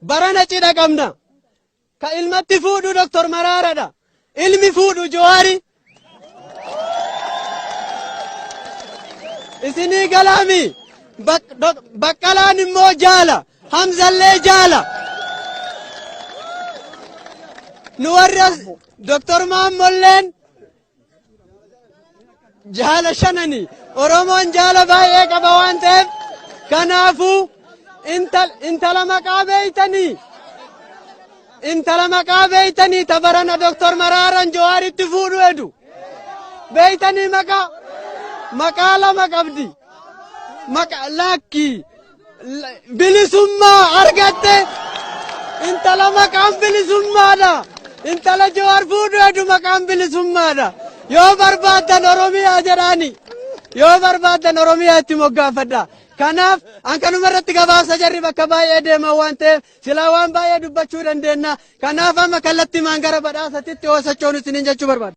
barana cidha qabna. Ka ilmatti fuudhu Dr. Maraaraadha. Ilmi fuudhu Jawaari. Isinii galaami. Baqqalaan immoo jaala. Hamzallee jaala. Nu warra Dr. Maamolleen jaala shanani. Oromoon jaala baay'ee qaba waan ta'eef kanaafuu intala maqaa beeytanii. Intala maqaa beeytanii tabarana Dr. Maraaran Jawaaritti fuudhu edu. Beeytanii maqaa lama qabdi. Maqaa lakki bilisummaa argatte intala maqaan bilisummaadha. Intala Jawaar fuudhu edu maqaan bilisummaadha. Yoo barbaadan Oromiyaa jedhaani. Yoo barbaadan Oromiyaa itti moggaafadha. Kanaaf ankanuma irratti gabaasa jarri bakka baay'ee deema waan ta'eef silaa waan baay'ee dubbachuu dandeenya. Kanaaf amma kallattii maan gara badhaasatti hoosachoon isiniin jechuu barbaada.